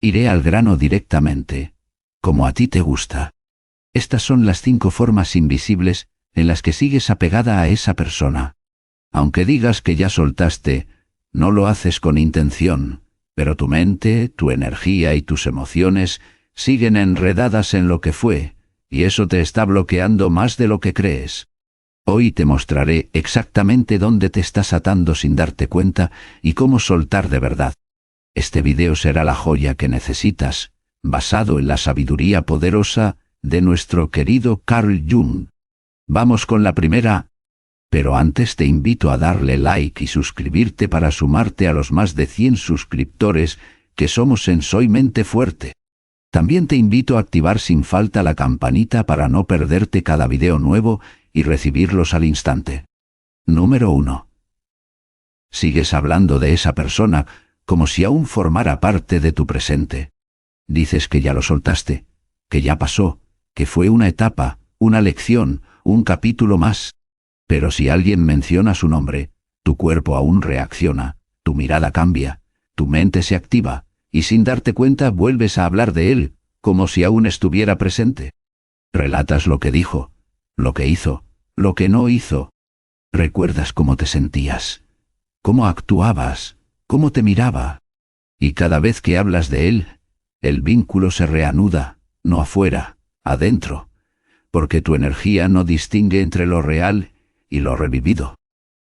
Iré al grano directamente, como a ti te gusta. Estas son las 5 formas invisibles en las que sigues apegada a esa persona. Aunque digas que ya soltaste, no lo haces con intención, pero tu mente, tu energía y tus emociones siguen enredadas en lo que fue, y eso te está bloqueando más de lo que crees. Hoy te mostraré exactamente dónde te estás atando sin darte cuenta y cómo soltar de verdad. Este video será la joya que necesitas, basado en la sabiduría poderosa de nuestro querido Carl Jung. Vamos con la primera. Pero antes te invito a darle like y suscribirte para sumarte a los más de 100 suscriptores que somos en Soy Mente Fuerte. También te invito a activar sin falta la campanita para no perderte cada video nuevo y recibirlos al instante. Número 1. Sigues hablando de esa persona como si aún formara parte de tu presente. Dices que ya lo soltaste, que ya pasó, que fue una etapa, una lección, un capítulo más. Pero si alguien menciona su nombre, tu cuerpo aún reacciona, tu mirada cambia, tu mente se activa, y sin darte cuenta vuelves a hablar de él, como si aún estuviera presente. Relatas lo que dijo, lo que hizo, lo que no hizo. Recuerdas cómo te sentías, cómo actuabas, cómo te miraba. Y cada vez que hablas de él, el vínculo se reanuda, no afuera, adentro, porque tu energía no distingue entre lo real y lo revivido.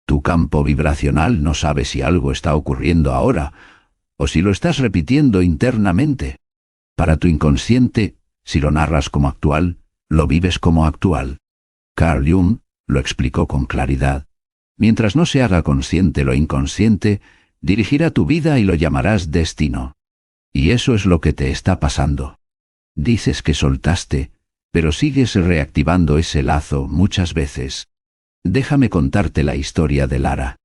Tu campo vibracional no sabe si algo está ocurriendo ahora, o si lo estás repitiendo internamente. Para tu inconsciente, si lo narras como actual, lo vives como actual. Carl Jung lo explicó con claridad. Mientras no se haga consciente lo inconsciente, dirigirá tu vida y lo llamarás destino. Y eso es lo que te está pasando. Dices que soltaste, pero sigues reactivando ese lazo muchas veces. Déjame contarte la historia de Lara.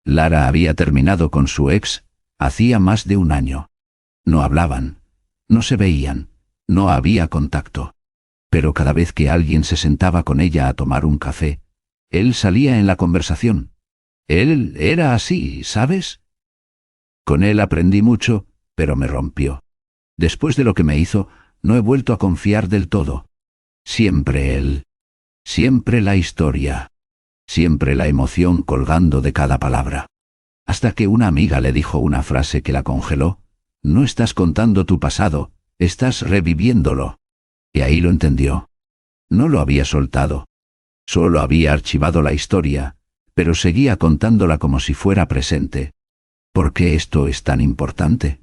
Lara había terminado con su ex hacía más de un año. No hablaban, no se veían, no había contacto. Pero cada vez que alguien se sentaba con ella a tomar un café, él salía en la conversación. Él era así, ¿sabes? Con él aprendí mucho, pero me rompió. Después de lo que me hizo, no he vuelto a confiar del todo. Siempre él. Siempre la historia. Siempre la emoción colgando de cada palabra. Hasta que una amiga le dijo una frase que la congeló. No estás contando tu pasado, estás reviviéndolo. Y ahí lo entendió. No lo había soltado. Solo había archivado la historia, pero seguía contándola como si fuera presente. ¿Por qué esto es tan importante?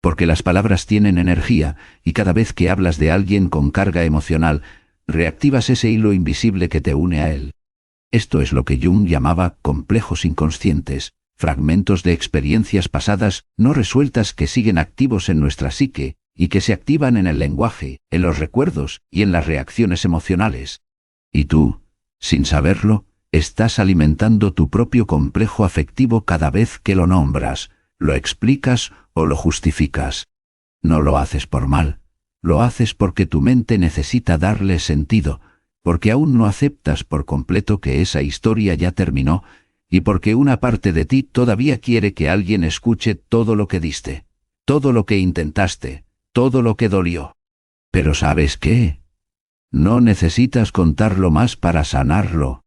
Porque las palabras tienen energía, y cada vez que hablas de alguien con carga emocional, reactivas ese hilo invisible que te une a él. Esto es lo que Jung llamaba complejos inconscientes, fragmentos de experiencias pasadas no resueltas que siguen activos en nuestra psique, y que se activan en el lenguaje, en los recuerdos y en las reacciones emocionales. Y tú, sin saberlo, estás alimentando tu propio complejo afectivo cada vez que lo nombras, lo explicas o lo justificas. No lo haces por mal, lo haces porque tu mente necesita darle sentido, porque aún no aceptas por completo que esa historia ya terminó, y porque una parte de ti todavía quiere que alguien escuche todo lo que diste, todo lo que intentaste, todo lo que dolió. Pero ¿sabes qué? No necesitas contarlo más para sanarlo.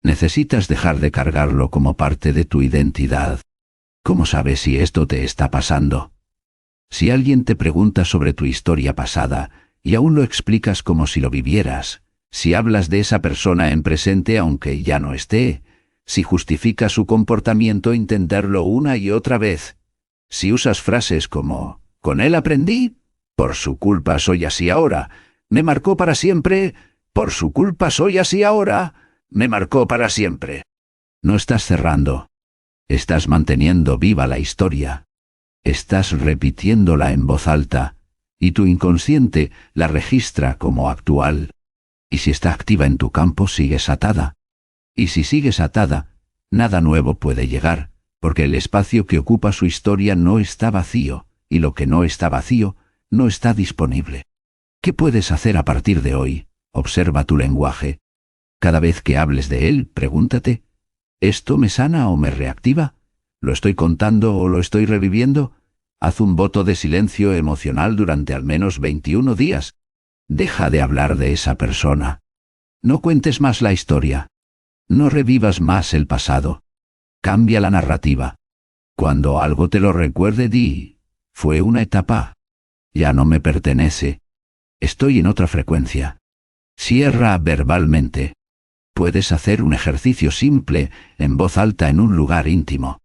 Necesitas dejar de cargarlo como parte de tu identidad. ¿Cómo sabes si esto te está pasando? Si alguien te pregunta sobre tu historia pasada, y aún lo explicas como si lo vivieras, si hablas de esa persona en presente aunque ya no esté, si justificas su comportamiento entenderlo una y otra vez, si usas frases como, «Con él aprendí», «Por su culpa soy así ahora», «Me marcó para siempre», «Por su culpa soy así ahora», «Me marcó para siempre». No estás cerrando. Estás manteniendo viva la historia. Estás repitiéndola en voz alta, y tu inconsciente la registra como actual. Y si está activa en tu campo, sigues atada. Y si sigues atada, nada nuevo puede llegar, porque el espacio que ocupa su historia no está vacío, y lo que no está vacío, no está disponible. ¿Qué puedes hacer a partir de hoy? Observa tu lenguaje. Cada vez que hables de él, pregúntate, ¿esto me sana o me reactiva? ¿Lo estoy contando o lo estoy reviviendo? Haz un voto de silencio emocional durante al menos 21 días. Deja de hablar de esa persona. No cuentes más la historia. No revivas más el pasado. Cambia la narrativa. Cuando algo te lo recuerde, di: fue una etapa. Ya no me pertenece. Estoy en otra frecuencia. Cierra verbalmente. Puedes hacer un ejercicio simple, en voz alta en un lugar íntimo.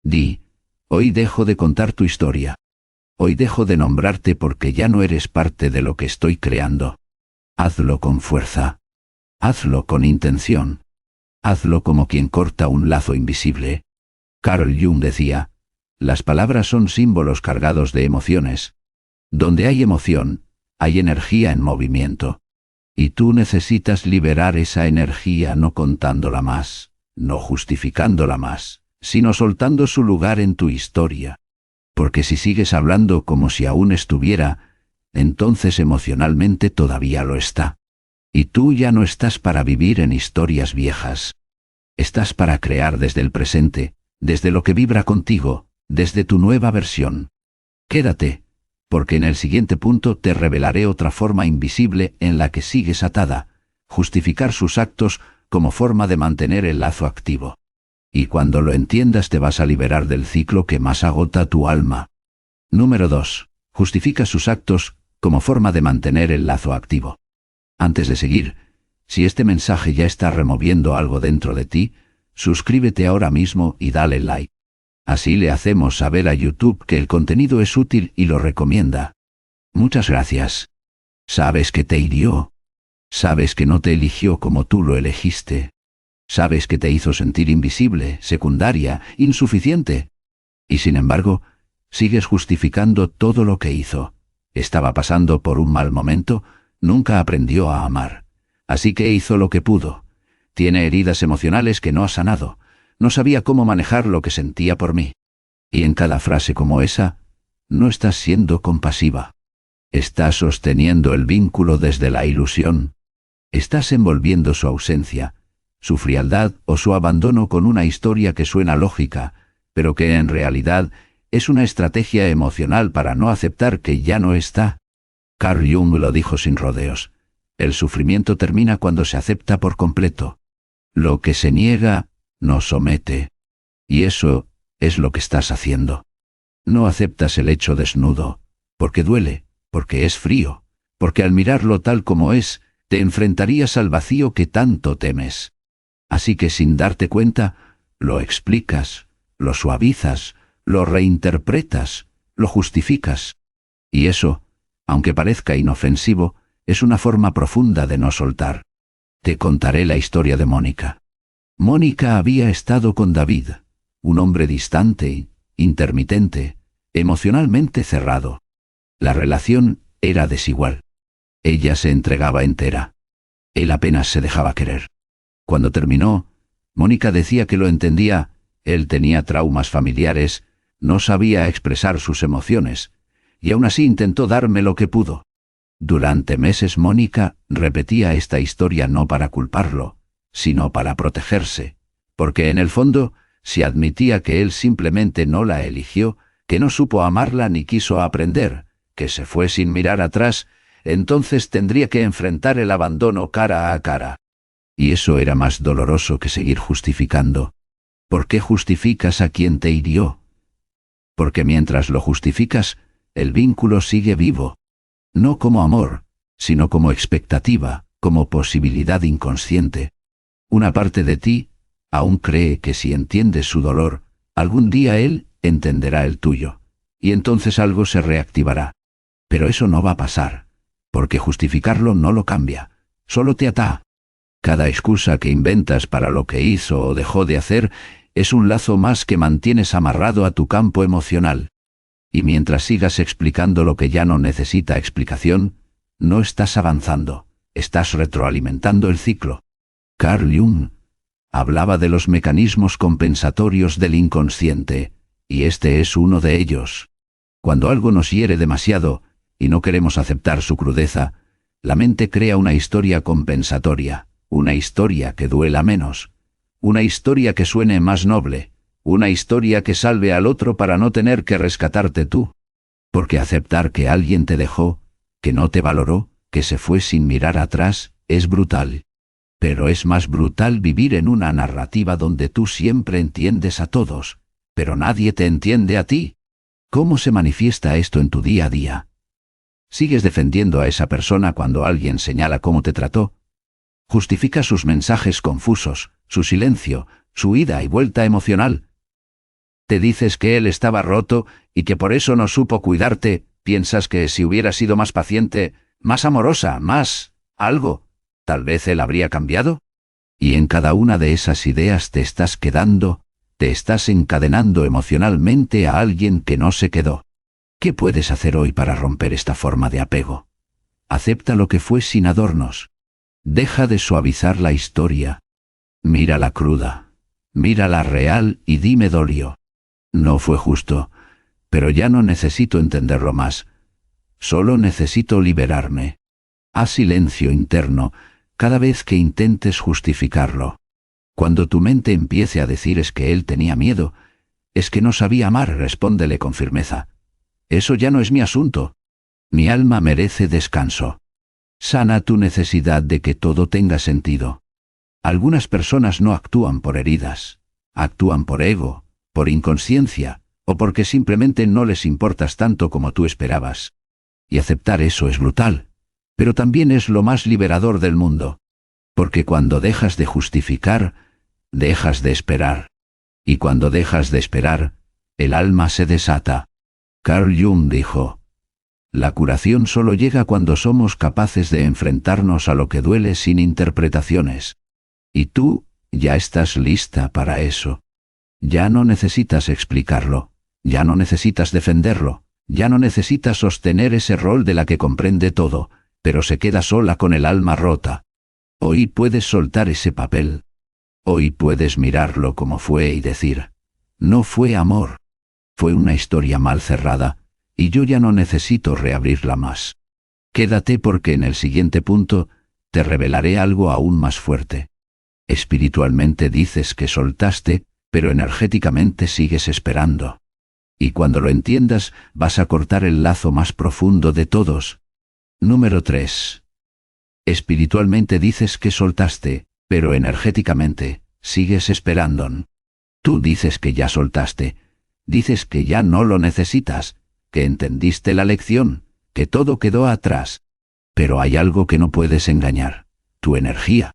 Di: hoy dejo de contar tu historia. Hoy dejo de nombrarte porque ya no eres parte de lo que estoy creando. Hazlo con fuerza. Hazlo con intención. Hazlo como quien corta un lazo invisible. Carl Jung decía: las palabras son símbolos cargados de emociones. Donde hay emoción, hay energía en movimiento. Y tú necesitas liberar esa energía no contándola más, no justificándola más, sino soltando su lugar en tu historia. Porque si sigues hablando como si aún estuviera, entonces emocionalmente todavía lo está. Y tú ya no estás para vivir en historias viejas. Estás para crear desde el presente, desde lo que vibra contigo, desde tu nueva versión. Quédate, porque en el siguiente punto te revelaré otra forma invisible en la que sigues atada, justificar sus actos como forma de mantener el lazo activo. Y cuando lo entiendas te vas a liberar del ciclo que más agota tu alma. Número 2. Justifica sus actos como forma de mantener el lazo activo. Antes de seguir, si este mensaje ya está removiendo algo dentro de ti, suscríbete ahora mismo y dale like. Así le hacemos saber a YouTube que el contenido es útil y lo recomienda. Muchas gracias. Sabes que te hirió. Sabes que no te eligió como tú lo elegiste. Sabes que te hizo sentir invisible, secundaria, insuficiente. Y sin embargo, sigues justificando todo lo que hizo. Estaba pasando por un mal momento, nunca aprendió a amar. Así que hizo lo que pudo. Tiene heridas emocionales que no ha sanado. No sabía cómo manejar lo que sentía por mí. Y en cada frase como esa, no estás siendo compasiva. Estás sosteniendo el vínculo desde la ilusión. Estás envolviendo su ausencia, su frialdad o su abandono con una historia que suena lógica, pero que en realidad es una estrategia emocional para no aceptar que ya no está. Carl Jung lo dijo sin rodeos. El sufrimiento termina cuando se acepta por completo. Lo que se niega, no somete. Y eso es lo que estás haciendo. No aceptas el hecho desnudo, porque duele, porque es frío, porque al mirarlo tal como es, te enfrentarías al vacío que tanto temes. Así que sin darte cuenta, lo explicas, lo suavizas, lo reinterpretas, lo justificas. Y eso, aunque parezca inofensivo, es una forma profunda de no soltar. Te contaré la historia de Mónica. Mónica había estado con David, un hombre distante, intermitente, emocionalmente cerrado. La relación era desigual. Ella se entregaba entera. Él apenas se dejaba querer. Cuando terminó, Mónica decía que lo entendía, él tenía traumas familiares, no sabía expresar sus emociones, y aún así intentó darme lo que pudo. Durante meses Mónica repetía esta historia no para culparlo, sino para protegerse, porque en el fondo, si admitía que él simplemente no la eligió, que no supo amarla ni quiso aprender, que se fue sin mirar atrás, entonces tendría que enfrentar el abandono cara a cara. Y eso era más doloroso que seguir justificando. ¿Por qué justificas a quien te hirió? Porque mientras lo justificas, el vínculo sigue vivo. No como amor, sino como expectativa, como posibilidad inconsciente. Una parte de ti aún cree que si entiendes su dolor, algún día él entenderá el tuyo, y entonces algo se reactivará. Pero eso no va a pasar, porque justificarlo no lo cambia, solo te ata. Cada excusa que inventas para lo que hizo o dejó de hacer es un lazo más que mantienes amarrado a tu campo emocional. Y mientras sigas explicando lo que ya no necesita explicación, no estás avanzando, estás retroalimentando el ciclo. Carl Jung hablaba de los mecanismos compensatorios del inconsciente, y este es uno de ellos. Cuando algo nos hiere demasiado y no queremos aceptar su crudeza, la mente crea una historia compensatoria, una historia que duela menos, una historia que suene más noble, una historia que salve al otro para no tener que rescatarte tú. Porque aceptar que alguien te dejó, que no te valoró, que se fue sin mirar atrás, es brutal. Pero es más brutal vivir en una narrativa donde tú siempre entiendes a todos, pero nadie te entiende a ti. ¿Cómo se manifiesta esto en tu día a día? ¿Sigues defendiendo a esa persona cuando alguien señala cómo te trató? ¿Justificas sus mensajes confusos, su silencio, su ida y vuelta emocional? ¿Te dices que él estaba roto y que por eso no supo cuidarte? ¿Piensas que si hubiera sido más paciente, más amorosa, más algo, tal vez él habría cambiado? Y en cada una de esas ideas te estás encadenando emocionalmente a alguien que no se quedó. ¿Qué puedes hacer hoy para romper esta forma de apego? Acepta lo que fue sin adornos. Deja de suavizar la historia. Mírala cruda. Mírala real y dime dolió. No fue justo, pero ya no necesito entenderlo más. Solo necesito liberarme. Haz silencio interno cada vez que intentes justificarlo. Cuando tu mente empiece a decir es que él tenía miedo, es que no sabía amar, respóndele con firmeza. Eso ya no es mi asunto. Mi alma merece descanso. Sana tu necesidad de que todo tenga sentido. Algunas personas no actúan por heridas, actúan por ego, por inconsciencia, o porque simplemente no les importas tanto como tú esperabas. Y aceptar eso es brutal, pero también es lo más liberador del mundo. Porque cuando dejas de justificar, dejas de esperar. Y cuando dejas de esperar, el alma se desata. Carl Jung dijo: la curación solo llega cuando somos capaces de enfrentarnos a lo que duele sin interpretaciones. Y tú ya estás lista para eso. Ya no necesitas explicarlo, ya no necesitas defenderlo, ya no necesitas sostener ese rol de la que comprende todo, pero se queda sola con el alma rota. Hoy puedes soltar ese papel. Hoy puedes mirarlo como fue y decir: no fue amor. Fue una historia mal cerrada, y yo ya no necesito reabrirla más. Quédate porque en el siguiente punto te revelaré algo aún más fuerte. Espiritualmente dices que soltaste, pero energéticamente sigues esperando. Y cuando lo entiendas, vas a cortar el lazo más profundo de todos. Número 3. Espiritualmente dices que soltaste, pero energéticamente sigues esperando. Tú dices que ya soltaste, dices que ya no lo necesitas, que entendiste la lección, que todo quedó atrás. Pero hay algo que no puedes engañar: tu energía.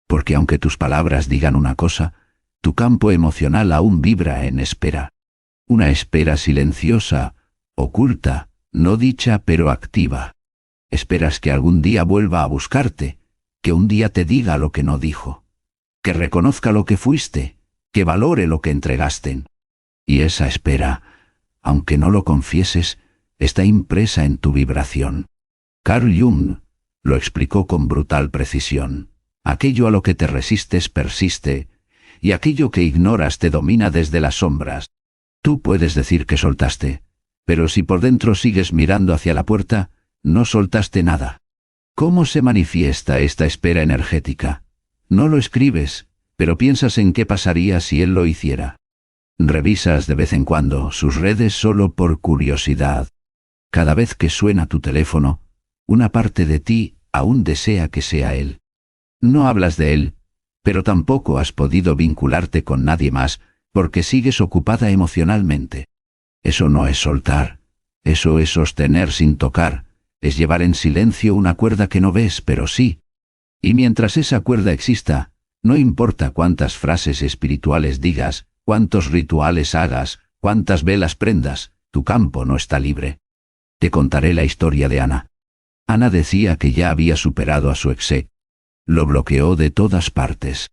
Porque aunque tus palabras digan una cosa, tu campo emocional aún vibra en espera. Una espera silenciosa, oculta, no dicha pero activa. Esperas que algún día vuelva a buscarte, que un día te diga lo que no dijo, que reconozca lo que fuiste, que valore lo que entregaste. Y esa espera, aunque no lo confieses, está impresa en tu vibración. Carl Jung lo explicó con brutal precisión. Aquello a lo que te resistes persiste, y aquello que ignoras te domina desde las sombras. Tú puedes decir que soltaste, pero si por dentro sigues mirando hacia la puerta, no soltaste nada. ¿Cómo se manifiesta esta espera energética? No lo escribes, pero piensas en qué pasaría si él lo hiciera. Revisas de vez en cuando sus redes solo por curiosidad. Cada vez que suena tu teléfono, una parte de ti aún desea que sea él. No hablas de él, pero tampoco has podido vincularte con nadie más, porque sigues ocupada emocionalmente. Eso no es soltar, eso es sostener sin tocar, es llevar en silencio una cuerda que no ves, pero sí. Y mientras esa cuerda exista, no importa cuántas frases espirituales digas, cuántos rituales hagas, cuántas velas prendas, tu campo no está libre. Te contaré la historia de Ana. Ana decía que ya había superado a su ex. Lo bloqueó de todas partes.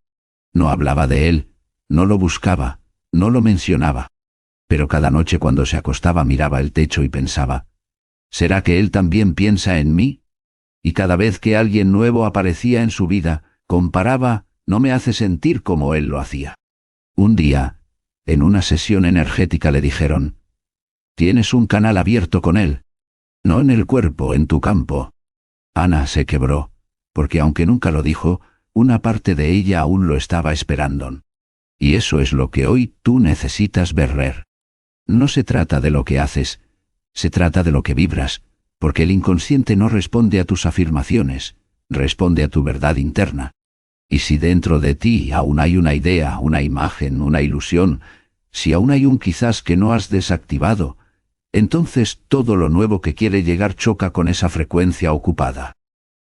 No hablaba de él, no lo buscaba, no lo mencionaba. Pero cada noche cuando se acostaba miraba el techo y pensaba: ¿será que él también piensa en mí? Y cada vez que alguien nuevo aparecía en su vida, comparaba: no me hace sentir como él lo hacía. Un día, en una sesión energética le dijeron: tienes un canal abierto con él. No en el cuerpo, en tu campo. Ana se quebró, porque aunque nunca lo dijo, una parte de ella aún lo estaba esperando. Y eso es lo que hoy tú necesitas ver. No se trata de lo que haces, se trata de lo que vibras, porque el inconsciente no responde a tus afirmaciones, responde a tu verdad interna. Y si dentro de ti aún hay una idea, una imagen, una ilusión, si aún hay un quizás que no has desactivado, entonces todo lo nuevo que quiere llegar choca con esa frecuencia ocupada.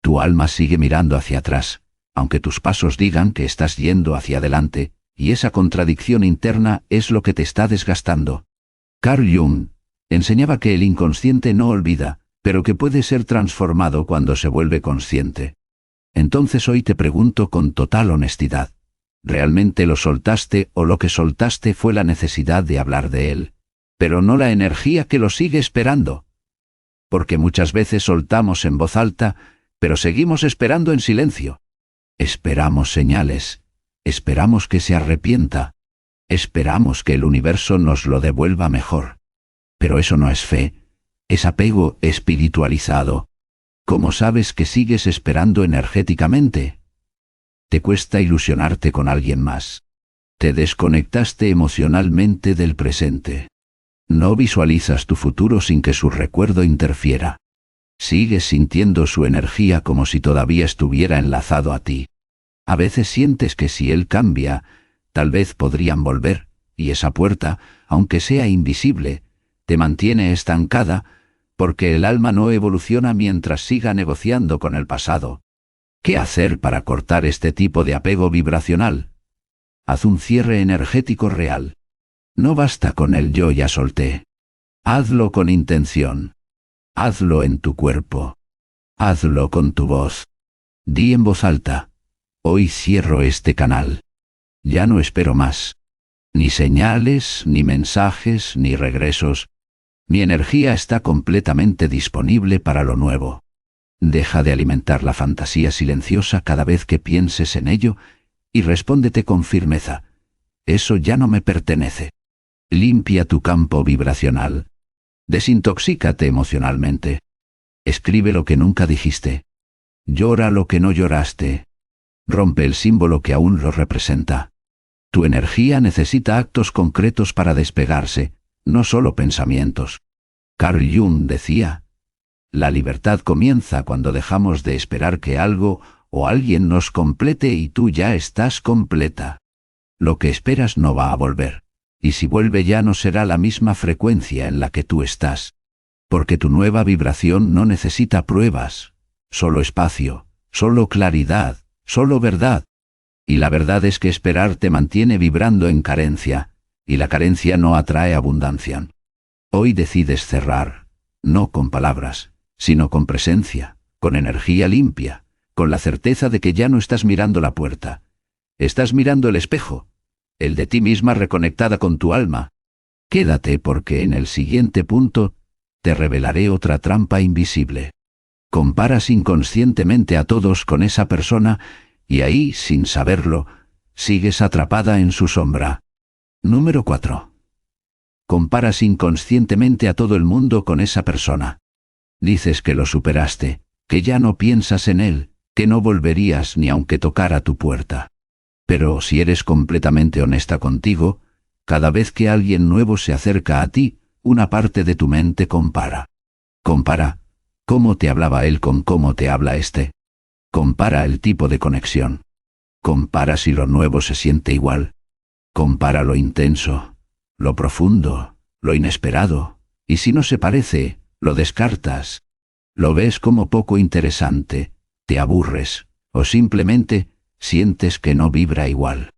Tu alma sigue mirando hacia atrás, aunque tus pasos digan que estás yendo hacia adelante, y esa contradicción interna es lo que te está desgastando. Carl Jung enseñaba que el inconsciente no olvida, pero que puede ser transformado cuando se vuelve consciente. Entonces hoy te pregunto con total honestidad, ¿realmente lo soltaste o lo que soltaste fue la necesidad de hablar de él, pero no la energía que lo sigue esperando? Porque muchas veces soltamos en voz alta, pero seguimos esperando en silencio. Esperamos señales, esperamos que se arrepienta, esperamos que el universo nos lo devuelva mejor. Pero eso no es fe, es apego espiritualizado. ¿Cómo sabes que sigues esperando energéticamente? Te cuesta ilusionarte con alguien más. Te desconectaste emocionalmente del presente. No visualizas tu futuro sin que su recuerdo interfiera. Sigues sintiendo su energía como si todavía estuviera enlazado a ti. A veces sientes que si él cambia, tal vez podrían volver, y esa puerta, aunque sea invisible, te mantiene estancada, porque el alma no evoluciona mientras siga negociando con el pasado. ¿Qué hacer para cortar este tipo de apego vibracional? Haz un cierre energético real. No basta con el yo ya solté. Hazlo con intención. Hazlo en tu cuerpo. Hazlo con tu voz. Di en voz alta: hoy cierro este canal. Ya no espero más. Ni señales, ni mensajes, ni regresos. Mi energía está completamente disponible para lo nuevo. Deja de alimentar la fantasía silenciosa cada vez que pienses en ello y respóndete con firmeza: eso ya no me pertenece. Limpia tu campo vibracional. Desintoxícate emocionalmente. Escribe lo que nunca dijiste. Llora lo que no lloraste. Rompe el símbolo que aún lo representa. Tu energía necesita actos concretos para despegarse, no solo pensamientos. Carl Jung decía: la libertad comienza cuando dejamos de esperar que algo o alguien nos complete y tú ya estás completa. Lo que esperas no va a volver, y si vuelve ya no será la misma frecuencia en la que tú estás. Porque tu nueva vibración no necesita pruebas, solo espacio, solo claridad, solo verdad. Y la verdad es que esperar te mantiene vibrando en carencia, y la carencia no atrae abundancia. Hoy decides cerrar, no con palabras, sino con presencia, con energía limpia, con la certeza de que ya no estás mirando la puerta. Estás mirando el espejo, el de ti misma reconectada con tu alma. Quédate porque en el siguiente punto te revelaré otra trampa invisible. Comparas inconscientemente a todos con esa persona y ahí, sin saberlo, sigues atrapada en su sombra. Número 4. Comparas inconscientemente a todo el mundo con esa persona. Dices que lo superaste, que ya no piensas en él, que no volverías ni aunque tocara tu puerta. Pero si eres completamente honesta contigo, cada vez que alguien nuevo se acerca a ti, una parte de tu mente compara. Compara cómo te hablaba él con cómo te habla este. Compara el tipo de conexión. Compara si lo nuevo se siente igual. Compara lo intenso, lo profundo, lo inesperado, y si no se parece, lo descartas. Lo ves como poco interesante, te aburres, o simplemente sientes que no vibra igual.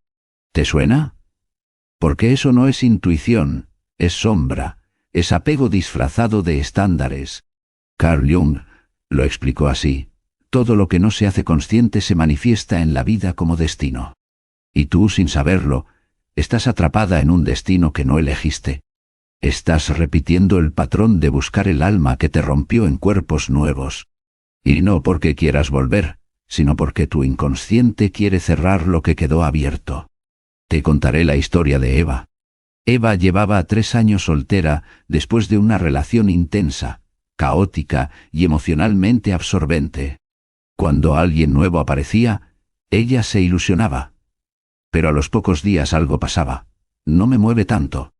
¿Te suena? Porque eso no es intuición, es sombra, es apego disfrazado de estándares. Carl Jung lo explicó así: todo lo que no se hace consciente se manifiesta en la vida como destino. Y tú, sin saberlo, estás atrapada en un destino que no elegiste. Estás repitiendo el patrón de buscar el alma que te rompió en cuerpos nuevos. Y no porque quieras volver, sino porque tu inconsciente quiere cerrar lo que quedó abierto. Te contaré la historia de Eva. Eva llevaba 3 años soltera después de una relación intensa, caótica y emocionalmente absorbente. Cuando alguien nuevo aparecía, ella se ilusionaba. Pero a los pocos días algo pasaba. No me mueve tanto.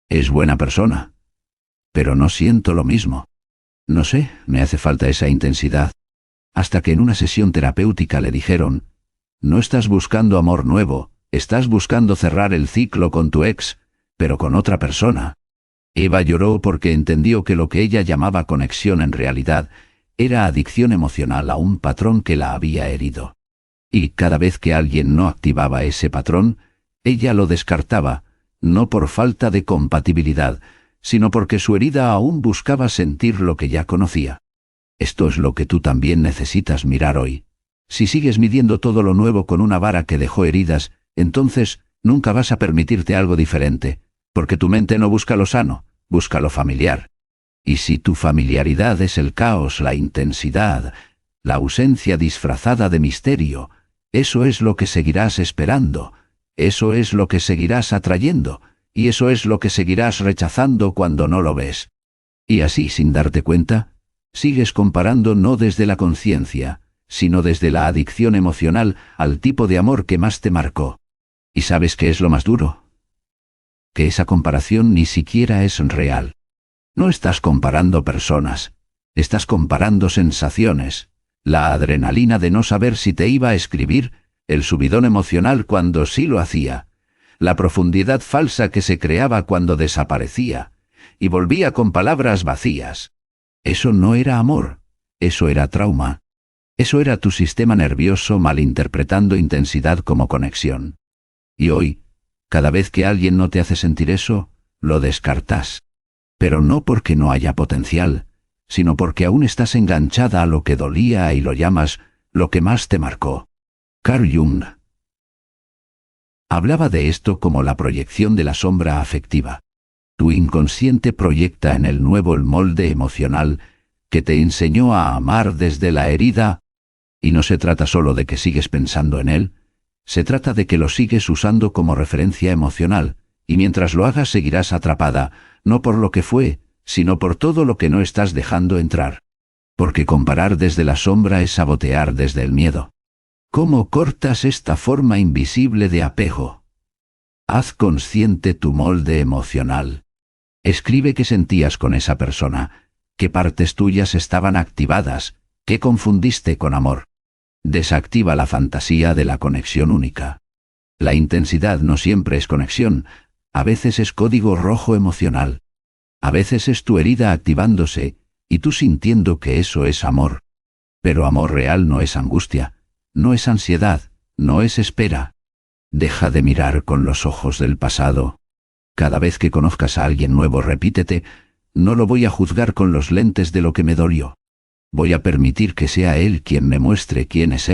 Es buena persona. Pero no siento lo mismo. No sé, me hace falta esa intensidad. Hasta que en una sesión terapéutica le dijeron, no estás buscando amor nuevo, estás buscando cerrar el ciclo con tu ex, pero con otra persona. Eva lloró porque entendió que lo que ella llamaba conexión en realidad era adicción emocional a un patrón que la había herido. Y cada vez que alguien no activaba ese patrón, ella lo descartaba, no por falta de compatibilidad, sino porque su herida aún buscaba sentir lo que ya conocía. Esto es lo que tú también necesitas mirar hoy. Si sigues midiendo todo lo nuevo con una vara que dejó heridas, entonces nunca vas a permitirte algo diferente, porque tu mente no busca lo sano, busca lo familiar. Y si tu familiaridad es el caos, la intensidad, la ausencia disfrazada de misterio, eso es lo que seguirás esperando, eso es lo que seguirás atrayendo, y eso es lo que seguirás rechazando cuando no lo ves. Y así, sin darte cuenta, sigues comparando no desde la conciencia, sino desde la adicción emocional al tipo de amor que más te marcó. ¿Y sabes qué es lo más duro? Que esa comparación ni siquiera es real. No estás comparando personas, estás comparando sensaciones, la adrenalina de no saber si te iba a escribir, el subidón emocional cuando sí lo hacía, la profundidad falsa que se creaba cuando desaparecía, y volvía con palabras vacías. Eso no era amor, eso era trauma. Eso era tu sistema nervioso malinterpretando intensidad como conexión. Y hoy, cada vez que alguien no te hace sentir eso, lo descartas. Pero no porque no haya potencial, sino porque aún estás enganchada a lo que dolía y lo llamas lo que más te marcó. Carl Jung hablaba de esto como la proyección de la sombra afectiva. Tu inconsciente proyecta en el nuevo el molde emocional que te enseñó a amar desde la herida, y no se trata solo de que sigues pensando en él, se trata de que lo sigues usando como referencia emocional, y mientras lo hagas seguirás atrapada, no por lo que fue, sino por todo lo que no estás dejando entrar. Porque comparar desde la sombra es sabotear desde el miedo. ¿Cómo cortas esta forma invisible de apego? Haz consciente tu molde emocional. Escribe qué sentías con esa persona, qué partes tuyas estaban activadas, qué confundiste con amor. Desactiva la fantasía de la conexión única. La intensidad no siempre es conexión, a veces es código rojo emocional. A veces es tu herida activándose y tú sintiendo que eso es amor. Pero amor real no es angustia, no es ansiedad, no es espera. Deja de mirar con los ojos del pasado. Cada vez que conozcas a alguien nuevo, repítete, no lo voy a juzgar con los lentes de lo que me dolió. Voy a permitir que sea él quien me muestre quién es.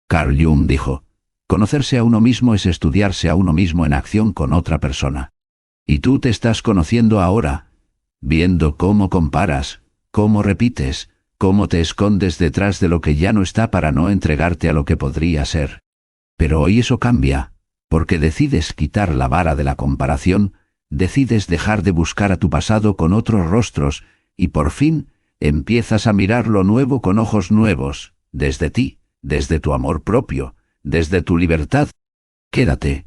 Carl Jung dijo, conocerse a uno mismo es estudiarse a uno mismo en acción con otra persona. Y tú te estás conociendo ahora, viendo cómo comparas, cómo repites, cómo te escondes detrás de lo que ya no está para no entregarte a lo que podría ser. Pero hoy eso cambia, porque decides quitar la vara de la comparación, decides dejar de buscar a tu pasado con otros rostros, y por fin empiezas a mirar lo nuevo con ojos nuevos, desde ti, desde tu amor propio, desde tu libertad. Quédate,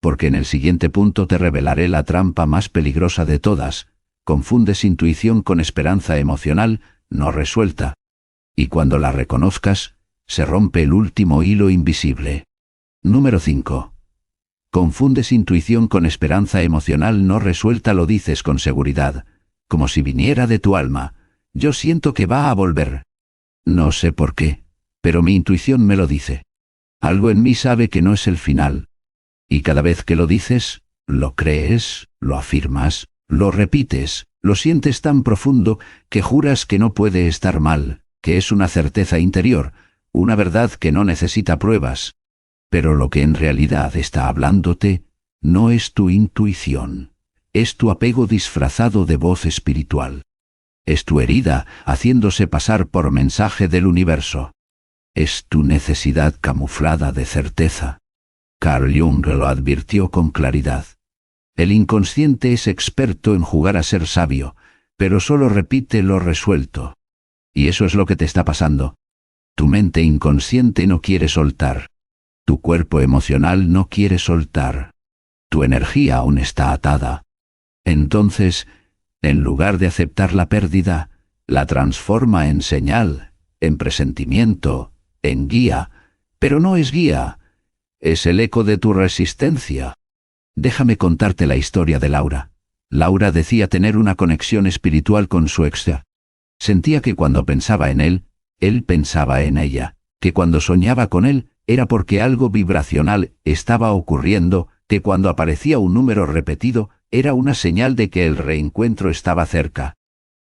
porque en el siguiente punto te revelaré la trampa más peligrosa de todas. Confundes intuición con esperanza emocional no resuelta. Y cuando la reconozcas, se rompe el último hilo invisible. Número 5. Confundes intuición con esperanza emocional no resuelta, lo dices con seguridad, como si viniera de tu alma. Yo siento que va a volver. No sé por qué, pero mi intuición me lo dice. Algo en mí sabe que no es el final. Y cada vez que lo dices, lo crees, lo afirmas, lo repites, lo sientes tan profundo que juras que no puede estar mal, que es una certeza interior, una verdad que no necesita pruebas. Pero lo que en realidad está hablándote no es tu intuición, es tu apego disfrazado de voz espiritual. Es tu herida haciéndose pasar por mensaje del universo. Es tu necesidad camuflada de certeza. Carl Jung lo advirtió con claridad. El inconsciente es experto en jugar a ser sabio, pero solo repite lo resuelto. Y eso es lo que te está pasando. Tu mente inconsciente no quiere soltar. Tu cuerpo emocional no quiere soltar. Tu energía aún está atada. Entonces, en lugar de aceptar la pérdida, la transforma en señal, en presentimiento, en guía. Pero no es guía, es el eco de tu resistencia. Déjame contarte la historia de Laura. Laura decía tener una conexión espiritual con su ex. Sentía que cuando pensaba en él pensaba en ella, que cuando soñaba con él, era porque algo vibracional estaba ocurriendo, que cuando aparecía un número repetido, era una señal de que el reencuentro estaba cerca.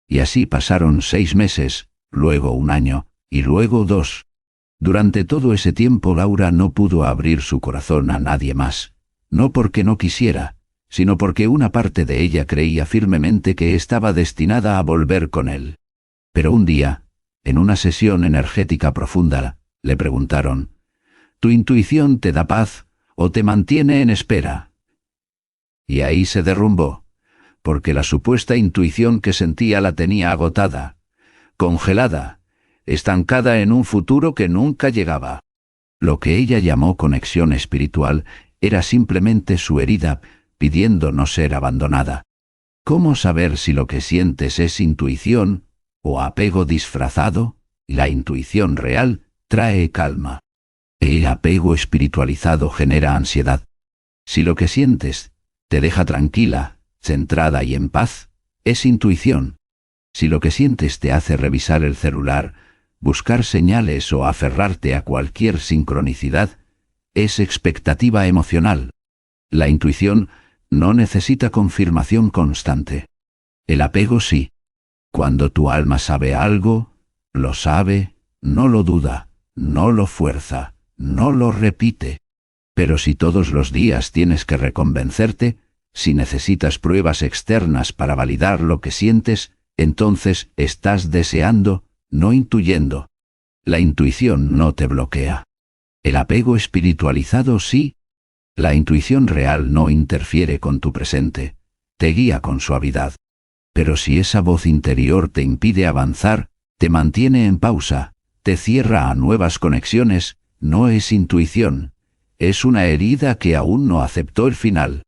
Y así pasaron 6 meses, luego 1 año, y luego 2. Durante todo ese tiempo Laura no pudo abrir su corazón a nadie más, no porque no quisiera, sino porque una parte de ella creía firmemente que estaba destinada a volver con él. Pero un día, en una sesión energética profunda, le preguntaron, ¿tu intuición te da paz o te mantiene en espera? Y ahí se derrumbó, porque la supuesta intuición que sentía la tenía agotada, congelada, estancada en un futuro que nunca llegaba. Lo que ella llamó conexión espiritual era simplemente su herida pidiendo no ser abandonada. ¿Cómo saber si lo que sientes es intuición o apego disfrazado? La intuición real trae calma. El apego espiritualizado genera ansiedad. Si lo que sientes te deja tranquila, centrada y en paz, es intuición. Si lo que sientes te hace revisar el celular, buscar señales o aferrarte a cualquier sincronicidad, es expectativa emocional. La intuición no necesita confirmación constante. El apego sí. Cuando tu alma sabe algo, lo sabe, no lo duda, no lo fuerza, no lo repite. Pero si todos los días tienes que reconvencerte, si necesitas pruebas externas para validar lo que sientes, entonces estás deseando, no intuyendo. La intuición no te bloquea. El apego espiritualizado sí. La intuición real no interfiere con tu presente, te guía con suavidad. Pero si esa voz interior te impide avanzar, te mantiene en pausa, te cierra a nuevas conexiones, no es intuición, es una herida que aún no aceptó el final.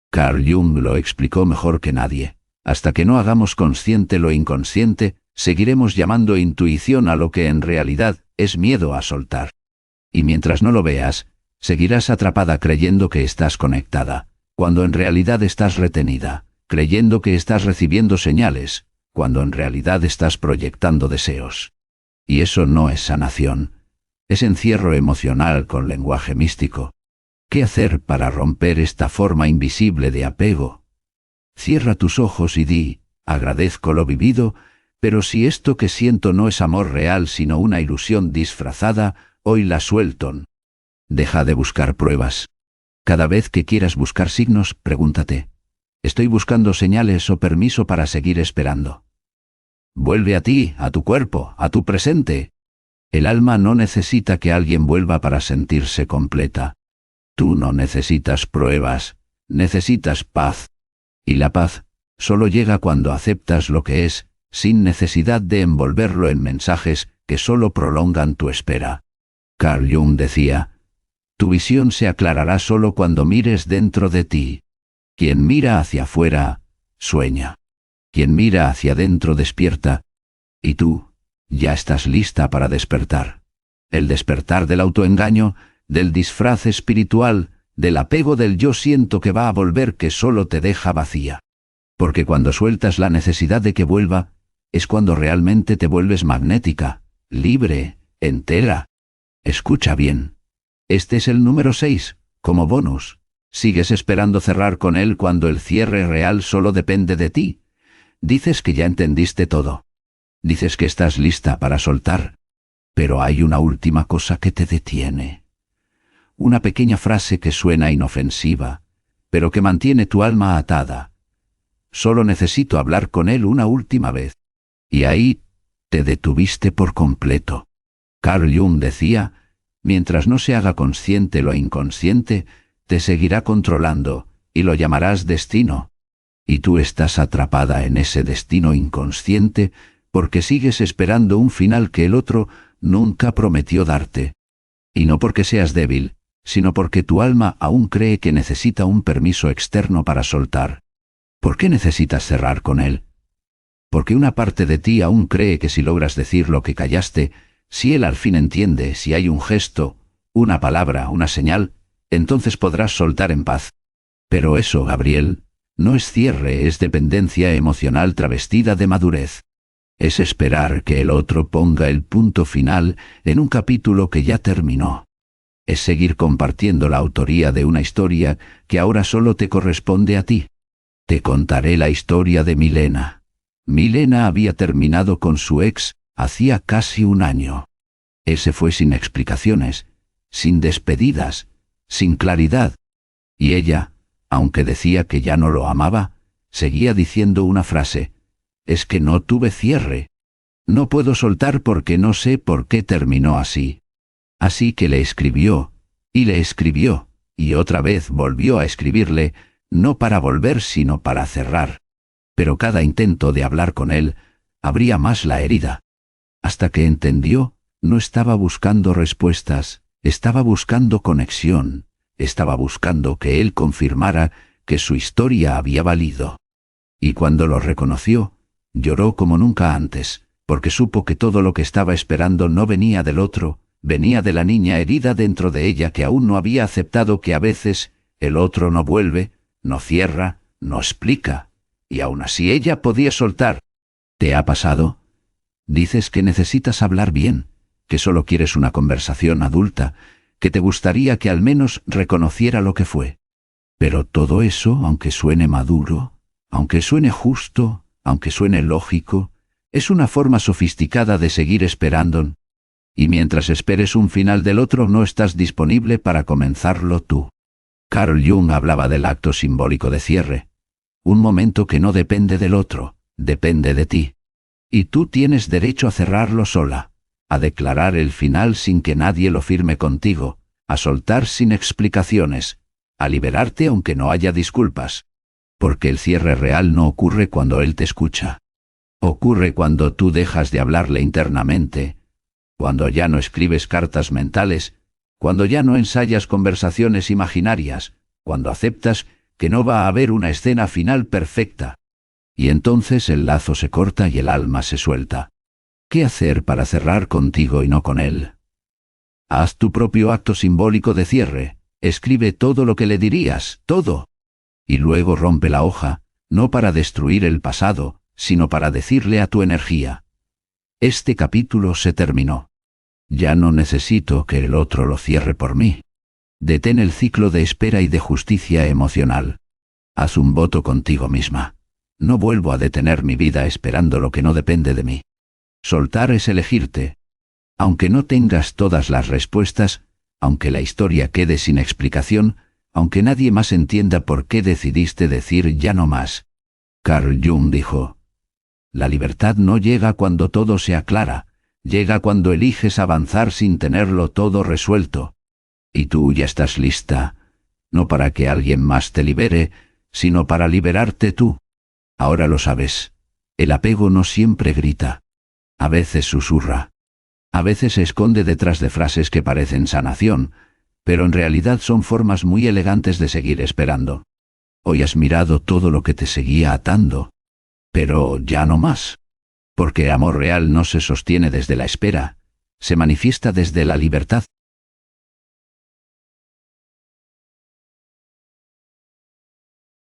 Carl Jung lo explicó mejor que nadie. Hasta que no hagamos consciente lo inconsciente, seguiremos llamando intuición a lo que en realidad es miedo a soltar. Y mientras no lo veas, seguirás atrapada creyendo que estás conectada, cuando en realidad estás retenida, creyendo que estás recibiendo señales, cuando en realidad estás proyectando deseos. Y eso no es sanación, es encierro emocional con lenguaje místico. ¿Qué hacer para romper esta forma invisible de apego? Cierra tus ojos y di, agradezco lo vivido, pero si esto que siento no es amor real sino una ilusión disfrazada, hoy la suelto. Deja de buscar pruebas. Cada vez que quieras buscar signos, pregúntate, ¿estoy buscando señales o permiso para seguir esperando? Vuelve a ti, a tu cuerpo, a tu presente. El alma no necesita que alguien vuelva para sentirse completa. Tú no necesitas pruebas, necesitas paz. Y la paz solo llega cuando aceptas lo que es, sin necesidad de envolverlo en mensajes que solo prolongan tu espera. Carl Jung decía, tu visión se aclarará solo cuando mires dentro de ti. Quien mira hacia afuera, sueña. Quien mira hacia adentro despierta. Y tú, ya estás lista para despertar. El despertar del autoengaño, del disfraz espiritual, del apego del yo siento que va a volver que solo te deja vacía. Porque cuando sueltas la necesidad de que vuelva, es cuando realmente te vuelves magnética, libre, entera. Escucha bien. Este es el número 6, como bonus. Sigues esperando cerrar con él cuando el cierre real solo depende de ti. Dices que ya entendiste todo. Dices que estás lista para soltar. Pero hay una última cosa que te detiene. Una pequeña frase que suena inofensiva, pero que mantiene tu alma atada. Solo necesito hablar con él una última vez. Y ahí te detuviste por completo. Carl Jung decía, mientras no se haga consciente lo inconsciente, te seguirá controlando, y lo llamarás destino. Y tú estás atrapada en ese destino inconsciente porque sigues esperando un final que el otro nunca prometió darte. Y no porque seas débil, sino porque tu alma aún cree que necesita un permiso externo para soltar. ¿Por qué necesitas cerrar con él? Porque una parte de ti aún cree que si logras decir lo que callaste, si él al fin entiende, si hay un gesto, una palabra, una señal, entonces podrás soltar en paz. Pero eso, Gabriel, no es cierre, es dependencia emocional travestida de madurez. Es esperar que el otro ponga el punto final en un capítulo que ya terminó. Es seguir compartiendo la autoría de una historia que ahora solo te corresponde a ti. Te contaré la historia de Milena. Milena había terminado con su ex hacía casi un año. Ese fue sin explicaciones, sin despedidas, sin claridad. Y ella, aunque decía que ya no lo amaba, seguía diciendo una frase: es que no tuve cierre. No puedo soltar porque no sé por qué terminó así. Así que le escribió, y otra vez volvió a escribirle, no para volver sino para cerrar. Pero cada intento de hablar con él abría más la herida. Hasta que entendió, no estaba buscando respuestas, estaba buscando conexión, estaba buscando que él confirmara que su historia había valido. Y cuando lo reconoció, lloró como nunca antes, porque supo que todo lo que estaba esperando no venía del otro, venía de la niña herida dentro de ella que aún no había aceptado que a veces el otro no vuelve, no cierra, no explica, y aún así ella podía soltar. ¿Te ha pasado? Dices que necesitas hablar bien, que solo quieres una conversación adulta, que te gustaría que al menos reconociera lo que fue. Pero todo eso, aunque suene maduro, aunque suene justo, aunque suene lógico, es una forma sofisticada de seguir esperando. Y mientras esperes un final del otro no estás disponible para comenzarlo tú. Carl Jung hablaba del acto simbólico de cierre. Un momento que no depende del otro, depende de ti. Y tú tienes derecho a cerrarlo sola, a declarar el final sin que nadie lo firme contigo, a soltar sin explicaciones, a liberarte aunque no haya disculpas. Porque el cierre real no ocurre cuando él te escucha. Ocurre cuando tú dejas de hablarle internamente, cuando ya no escribes cartas mentales, cuando ya no ensayas conversaciones imaginarias, cuando aceptas que no va a haber una escena final perfecta. Y entonces el lazo se corta y el alma se suelta. ¿Qué hacer para cerrar contigo y no con él? Haz tu propio acto simbólico de cierre, escribe todo lo que le dirías, todo. Y luego rompe la hoja, no para destruir el pasado, sino para decirle a tu energía: este capítulo se terminó. Ya no necesito que el otro lo cierre por mí. Detén el ciclo de espera y de justicia emocional. Haz un voto contigo misma. No vuelvo a detener mi vida esperando lo que no depende de mí. Soltar es elegirte. Aunque no tengas todas las respuestas, aunque la historia quede sin explicación, aunque nadie más entienda por qué decidiste decir ya no más. Carl Jung dijo: la libertad no llega cuando todo se aclara, llega cuando eliges avanzar sin tenerlo todo resuelto. Y tú ya estás lista, no para que alguien más te libere, sino para liberarte tú. Ahora lo sabes. El apego no siempre grita. A veces susurra. A veces se esconde detrás de frases que parecen sanación, pero en realidad son formas muy elegantes de seguir esperando. Hoy has mirado todo lo que te seguía atando. Pero ya no más. Porque amor real no se sostiene desde la espera, se manifiesta desde la libertad.